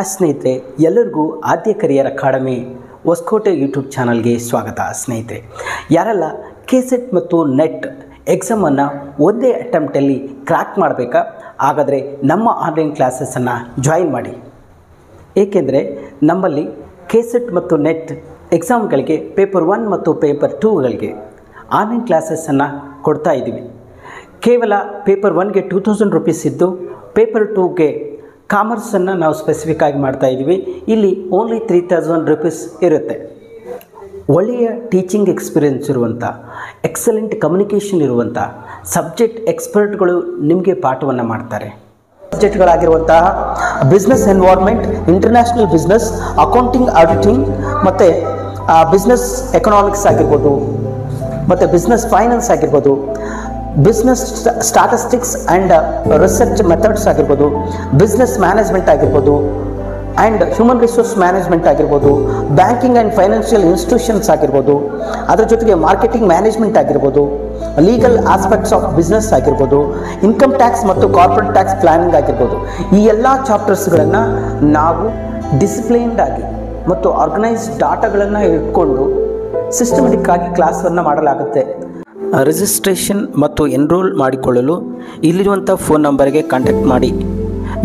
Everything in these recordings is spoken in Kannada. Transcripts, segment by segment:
ಸ್ನೇಹಿತರೆ, ಎಲ್ಲರಿಗೂ ಆದ್ಯ ಕರಿಯರ್ ಅಕಾಡೆಮಿ ಹೊಸಕೋಟೆ ಯೂಟ್ಯೂಬ್ ಚಾನಲ್ಗೆ ಸ್ವಾಗತ. ಸ್ನೇಹಿತರೆ, ಯಾರೆಲ್ಲ ಕೆಸೆಟ್ ಮತ್ತು ನೆಟ್ ಎಕ್ಸಾಮನ್ನು ಒಂದೇ ಅಟೆಂಪ್ಟಲ್ಲಿ ಕ್ರ್ಯಾಕ್ ಮಾಡಬೇಕಾ? ಹಾಗಾದರೆ ನಮ್ಮ ಆನ್ಲೈನ್ ಕ್ಲಾಸಸ್ಸನ್ನು ಜಾಯಿನ್ ಮಾಡಿ. ಏಕೆಂದರೆ ನಮ್ಮಲ್ಲಿ ಕೆಸೆಟ್ ಮತ್ತು ನೆಟ್ ಎಕ್ಸಾಮ್ಗಳಿಗೆ ಪೇಪರ್ 1 ಮತ್ತು ಪೇಪರ್ 2ಗಳಿಗೆ ಆನ್ಲೈನ್ ಕ್ಲಾಸಸ್ಸನ್ನು ಕೊಡ್ತಾ ಇದ್ದೀವಿ. ಕೇವಲ ಪೇಪರ್ 1ಗೆ 2000 ರೂಪೀಸ್ ಇದ್ದು, ಪೇಪರ್ 2ಗೆ ಕಾಮರ್ಸನ್ನು ನಾವು ಸ್ಪೆಸಿಫಿಕ್ ಆಗಿ ಮಾಡ್ತಾ ಇದ್ದೀವಿ. ಇಲ್ಲಿ ಓನ್ಲಿ 3000 ರೂಪೀಸ್ ಇರುತ್ತೆ. ಒಳ್ಳೆಯ ಟೀಚಿಂಗ್ ಎಕ್ಸ್ಪೀರಿಯೆನ್ಸ್ ಇರುವಂಥ, ಎಕ್ಸಲೆಂಟ್ ಕಮ್ಯುನಿಕೇಷನ್ ಇರುವಂಥ ಸಬ್ಜೆಕ್ಟ್ ಎಕ್ಸ್ಪರ್ಟ್ಗಳು ನಿಮಗೆ ಪಾಠವನ್ನು ಮಾಡ್ತಾರೆ. ಸಬ್ಜೆಕ್ಟ್ಗಳಾಗಿರುವಂತಹ business environment, international business, accounting, auditing ಮತ್ತು ಬಿಸ್ನೆಸ್ ಎಕನಾಮಿಕ್ಸ್ ಆಗಿರ್ಬೋದು, ಮತ್ತು ಬಿಸ್ನೆಸ್ ಫೈನಾನ್ಸ್ ಆಗಿರ್ಬೋದು, business statistics and research methods ಆಗಿರ್ಬೋದು, ಬಿಸ್ನೆಸ್ ಮ್ಯಾನೇಜ್ಮೆಂಟ್ ಆಗಿರ್ಬೋದು, ಆ್ಯಂಡ್ ಹ್ಯೂಮನ್ ರಿಸೋರ್ಸ್ ಮ್ಯಾನೇಜ್ಮೆಂಟ್ ಆಗಿರ್ಬೋದು, ಬ್ಯಾಂಕಿಂಗ್ ಆ್ಯಂಡ್ ಫೈನಾನ್ಷಿಯಲ್ ಇನ್ಸ್ಟಿಟ್ಯೂಷನ್ಸ್ ಆಗಿರ್ಬೋದು, ಅದರ ಜೊತೆಗೆ ಮಾರ್ಕೆಟಿಂಗ್ ಮ್ಯಾನೇಜ್ಮೆಂಟ್ ಆಗಿರ್ಬೋದು, ಲೀಗಲ್ ಆಸ್ಪೆಕ್ಟ್ಸ್ ಆಫ್ ಬಿಸ್ನೆಸ್ ಆಗಿರ್ಬೋದು, ಇನ್ಕಮ್ ಟ್ಯಾಕ್ಸ್ ಮತ್ತು ಕಾರ್ಪೊರೇಟ್ ಟ್ಯಾಕ್ಸ್ ಪ್ಲಾನಿಂಗ್ ಆಗಿರ್ಬೋದು. ಈ ಎಲ್ಲ ಚಾಪ್ಟರ್ಸ್ಗಳನ್ನು ನಾವು ಡಿಸಿಪ್ಲೈನ್ಡ್ ಆಗಿ ಮತ್ತು ಆರ್ಗನೈಸ್ಡ್ ಡಾಟಾಗಳನ್ನು ಇಟ್ಕೊಂಡು ಸಿಸ್ಟಮೆಟಿಕ್ ಆಗಿ ಕ್ಲಾಸನ್ನು ಮಾಡಲಾಗುತ್ತೆ. ರಿಜಿಸ್ಟ್ರೇಷನ್ ಮತ್ತು ಎನ್ರೋಲ್ ಮಾಡಿಕೊಳ್ಳಲು ಇಲ್ಲಿರುವಂಥ ಫೋನ್ ನಂಬರ್ಗೆ ಕಾಂಟ್ಯಾಕ್ಟ್ ಮಾಡಿ.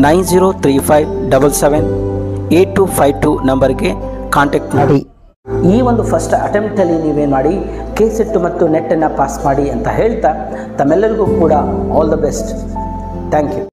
9035778252 ನಂಬರ್ಗೆ ಕಾಂಟ್ಯಾಕ್ಟ್ ಮಾಡಿ. ಈ ಒಂದು ಫಸ್ಟ್ ಅಟೆಂಪ್ಟಲ್ಲಿ ನೀವೇನು ಮಾಡಿ ಕೆಸೆಟ್ ಮತ್ತು ನೆಟ್ಟನ್ನು ಪಾಸ್ ಮಾಡಿ ಅಂತ ಹೇಳ್ತಾ ತಮ್ಮೆಲ್ಲರಿಗೂ ಕೂಡ all the best. Thank you.